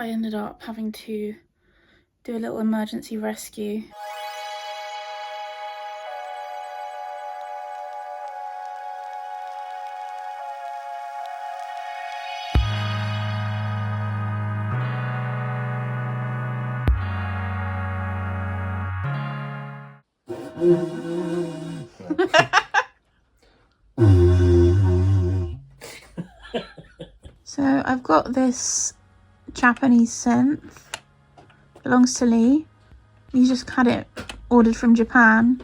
I ended up having to do a little emergency rescue. So I've got this Japanese synth, belongs to Lee. He just had it ordered from Japan.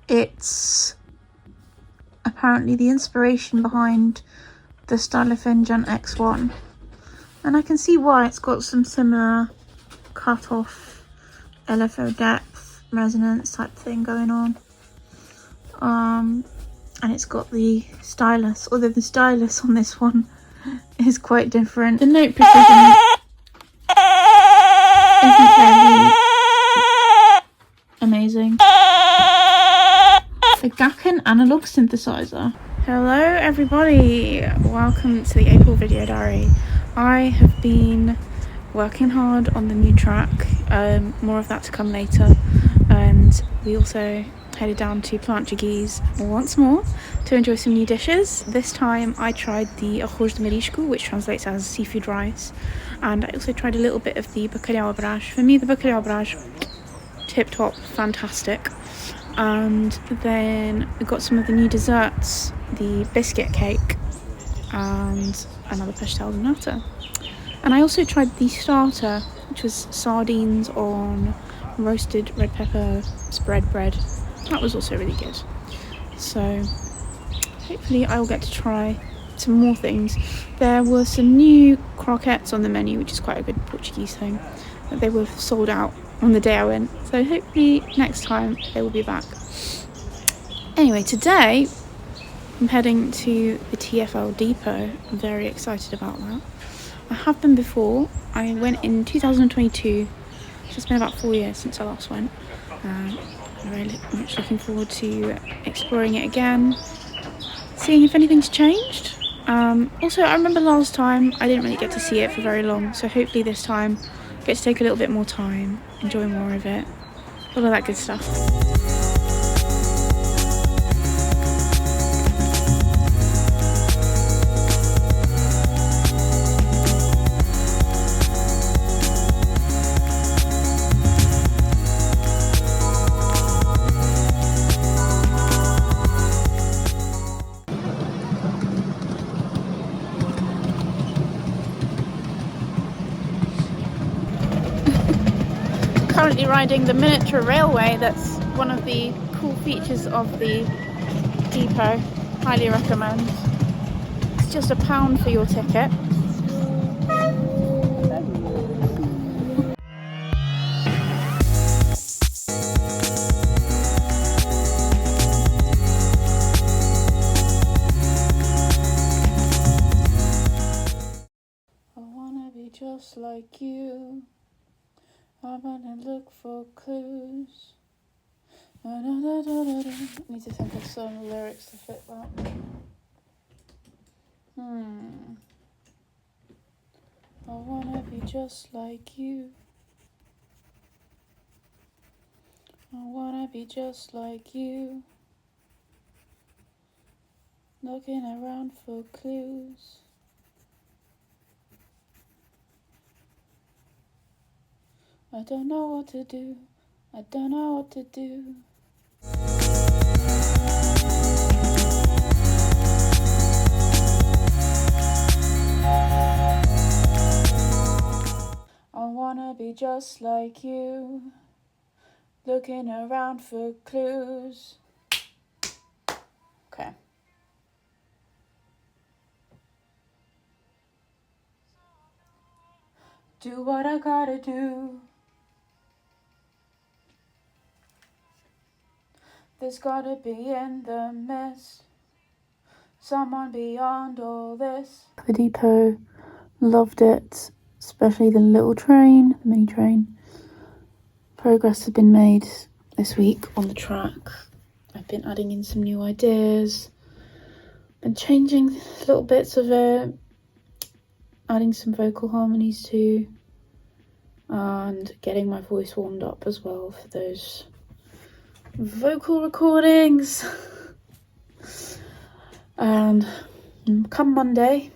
It's apparently the inspiration behind the Stylophone Gen X1, and I can see why. It's got some similar cut-off LFO depth resonance type thing going on, and it's got the stylus, although the stylus on this one is quite different. The note precision isn't very amazing. The Gakken analog synthesizer. Hello everybody, welcome to the April video diary. I have been working hard on the new track, more of that to come later, and we also headed down to Plant Jaggies once more to enjoy some new dishes. This time I tried the arroz de marisco, which translates as seafood rice, and I also tried a little bit of the bacalhau à brás. For me, the bacalhau à brás, tip top, fantastic. And then we got some of the new desserts, the biscuit cake and another pastel de nata. And I also tried the starter, which was sardines on roasted red pepper spread bread. That was also really good. So hopefully I'll get to try some more things. There were some new croquettes on the menu, which is quite a good Portuguese thing, but they were sold out on the day I went, so hopefully next time they will be back. Anyway, today I'm heading to the TfL depot. I'm very excited about that. I have been before. I went in 2022, so it's been about 4 years since I last went. I'm very much looking forward to exploring it again, seeing if anything's changed. Also, I remember last time I didn't really get to see it for very long, so hopefully this time I get to take a little bit more time, enjoy more of it, all of that good stuff. Currently riding the miniature railway. That's one of the cool features of the depot. Highly recommend. It's just £1 for your ticket. I wanna be just like you. I'm gonna look for clues. I need to think of some lyrics to fit that. I wanna be just like you. I wanna be just like you. Looking around for clues. I don't know what to do. I don't know what to do. I wanna be just like you, looking around for clues. Okay. Do what I gotta do. There's gotta be in the mist someone beyond all this. The depot loved it, especially the little train, the mini train. Progress has been made this week on the track. I've been adding in some new ideas, been changing little bits of it, adding some vocal harmonies too. and getting my voice warmed up as well for those vocal recordings. And come Monday,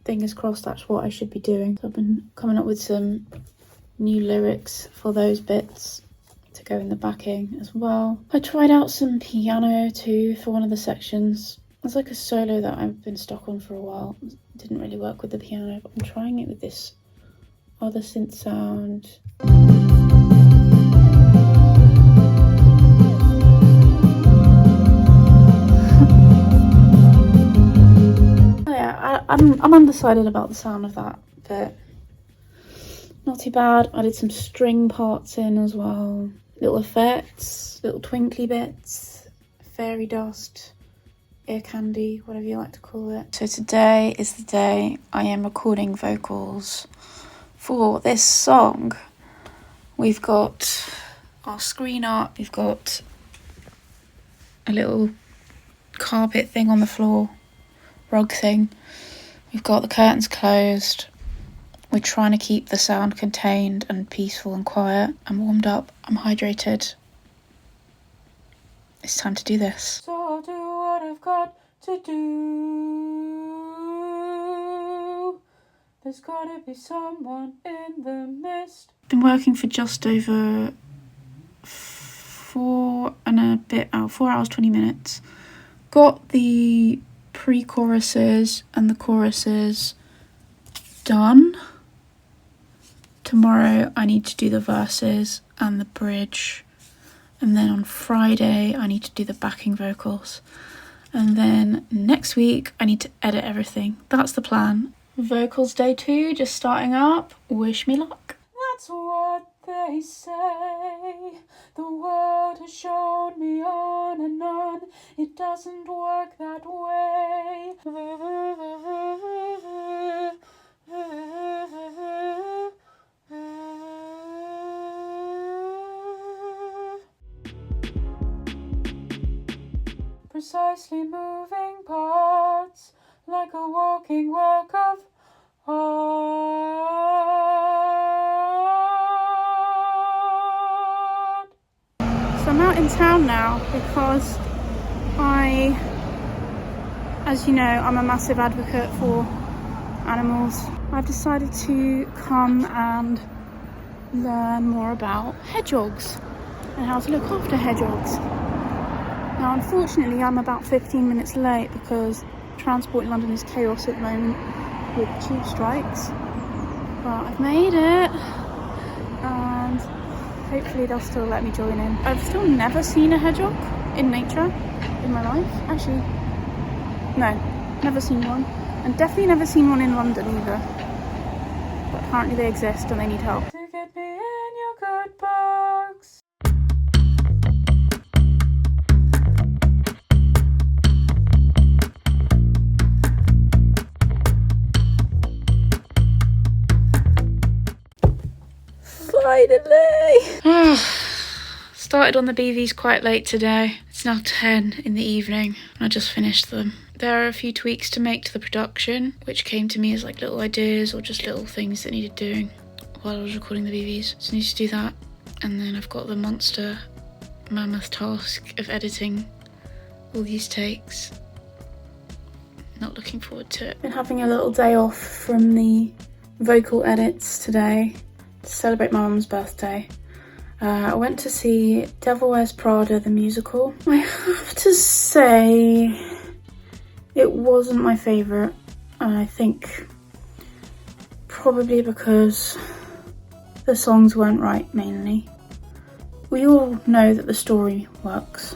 fingers crossed, that's what I should be doing. So I've been coming up with some new lyrics for those bits to go in the backing as well. I tried out some piano too for one of the sections. It's like a solo that I've been stuck on for a while. It didn't really work with the piano, but I'm trying it with this other synth sound. I'm undecided about the sound of that, but not too bad. I did some string parts in as well. Little effects, little twinkly bits, fairy dust, ear candy, whatever you like to call it. So today is the day I am recording vocals for this song. We've got our screen up, we've got a little carpet thing on the floor, rug thing. We've got the curtains closed. We're trying to keep the sound contained and peaceful and quiet. I'm warmed up, I'm hydrated. It's time to do this. So I'll do what I've got to do. There's gotta be someone in the mist. Been working for just over 4 hours 20 minutes. Got the pre-choruses and the choruses done. Tomorrow I need to do the verses and the bridge, and then on Friday I need to do the backing vocals, and then next week I need to edit everything. That's the plan. Vocals day 2 just starting up. Wish me luck. That's what they say. The world has shown me on and on. It doesn't work that way. Precisely moving parts like a walking work of art. So I'm out in town now because as you know, I'm a massive advocate for animals. I've decided to come and learn more about hedgehogs and how to look after hedgehogs. Now, unfortunately, I'm about 15 minutes late because transport in London is chaos at the moment with tube strikes. But I've made it, and hopefully they'll still let me join in. I've still never seen a hedgehog in nature in my life. Actually, no, never seen one. And definitely never seen one in London either. But apparently they exist and they need help. To get me in your good books. Finally! Started on the BVs quite late today. It's now 10 in the evening and I just finished them. There are a few tweaks to make to the production, which came to me as like little ideas or just little things that needed doing while I was recording the BVs. So I need to do that. And then I've got the monster mammoth task of editing all these takes. Not looking forward to it. Been having a little day off from the vocal edits today to celebrate my mum's birthday. I went to see Devil Wears Prada, the musical. I have to say, it wasn't my favourite. I think probably because the songs weren't right, mainly. We all know that the story works,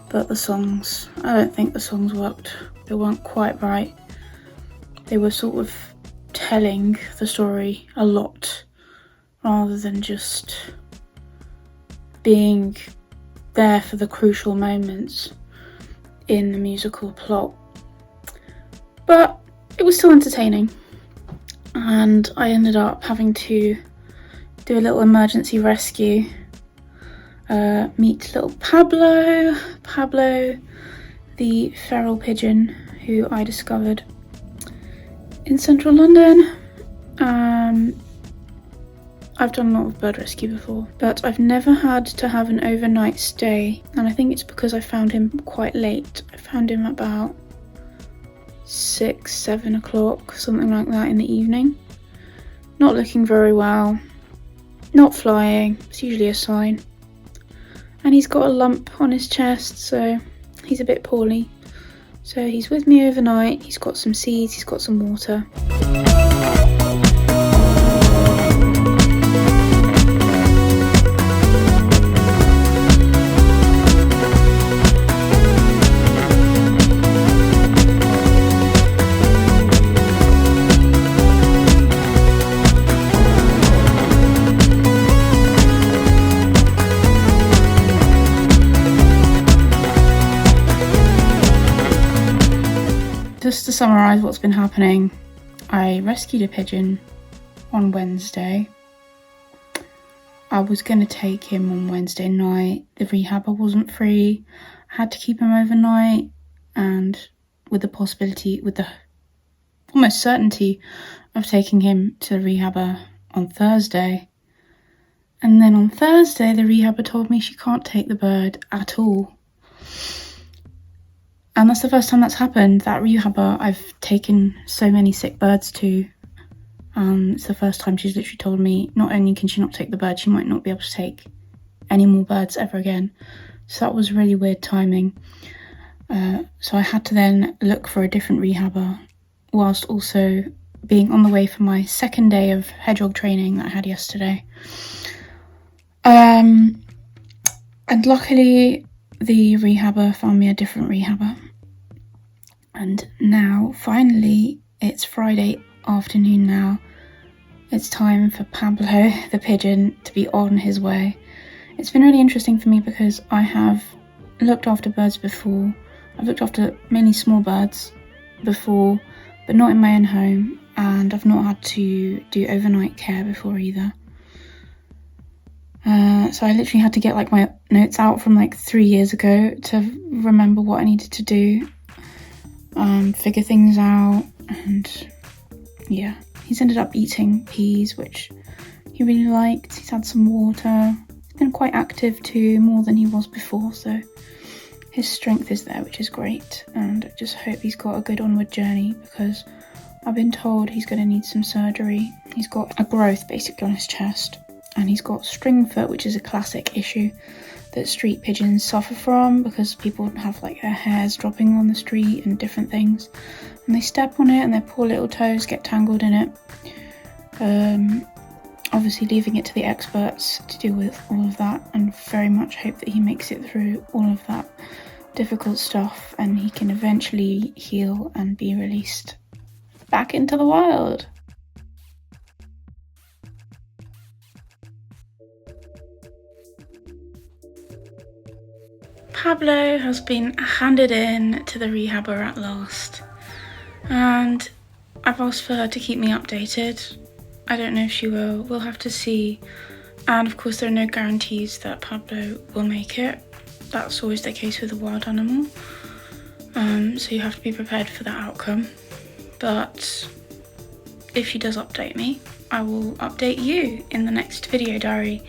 but the songs, I don't think the songs worked. They weren't quite right. They were sort of telling the story a lot, rather than just being there for the crucial moments in the musical plot. But it was still entertaining, and I ended up having to do a little emergency rescue, meet little Pablo, the feral pigeon who I discovered in central London. I've done a lot of bird rescue before, but I've never had to have an overnight stay, and I think it's because I found him quite late. I found him about 6, 7 o'clock, something like that in the evening. Not looking very well, not flying, it's usually a sign. And he's got a lump on his chest, so he's a bit poorly. So he's with me overnight, he's got some seeds, he's got some water. Just to summarise what's been happening, I rescued a pigeon on Wednesday. I was going to take him on Wednesday night. The rehabber wasn't free. I had to keep him overnight, and with the almost certainty of taking him to the rehabber on Thursday. And then on Thursday, the rehabber told me she can't take the bird at all. And that's the first time that's happened. That rehabber I've taken so many sick birds to. It's the first time she's literally told me not only can she not take the bird, she might not be able to take any more birds ever again. So that was really weird timing. So I had to then look for a different rehabber, whilst also being on the way for my second day of hedgehog training that I had yesterday. And luckily the rehabber found me a different rehabber. And now, finally, it's Friday afternoon now. It's time for Pablo, the pigeon, to be on his way. It's been really interesting for me because I have looked after birds before. I've looked after many small birds before, but not in my own home. And I've not had to do overnight care before either. So I literally had to get like my notes out from like 3 years ago to remember what I needed to do. Figure things out, and yeah, he's ended up eating peas, which he really liked. He's had some water. He's been quite active too, more than he was before, so his strength is there, which is great. And I just hope he's got a good onward journey, because I've been told he's going to need some surgery. He's got a growth basically on his chest, and he's got string foot, which is a classic issue that street pigeons suffer from, because people have like their hairs dropping on the street and different things, and they step on it and their poor little toes get tangled in it. Obviously leaving it to the experts to deal with all of that, and very much hope that he makes it through all of that difficult stuff and he can eventually heal and be released back into the wild. Pablo has been handed in to the rehabber at last, and I've asked for her to keep me updated. I don't know if she will, we'll have to see. And of course there are no guarantees that Pablo will make it. That's always the case with a wild animal, so you have to be prepared for that outcome. But if she does update me, I will update you in the next video diary.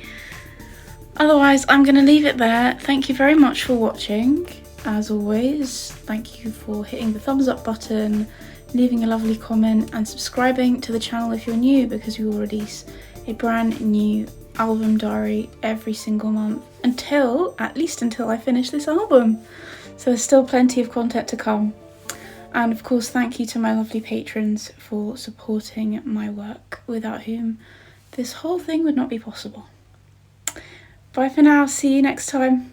Otherwise, I'm going to leave it there. Thank you very much for watching. As always, thank you for hitting the thumbs up button, leaving a lovely comment, and subscribing to the channel if you're new, because we will release a brand new album diary every single month at least until I finish this album. So there's still plenty of content to come. And of course, thank you to my lovely patrons for supporting my work, without whom this whole thing would not be possible. Bye for now, see you next time.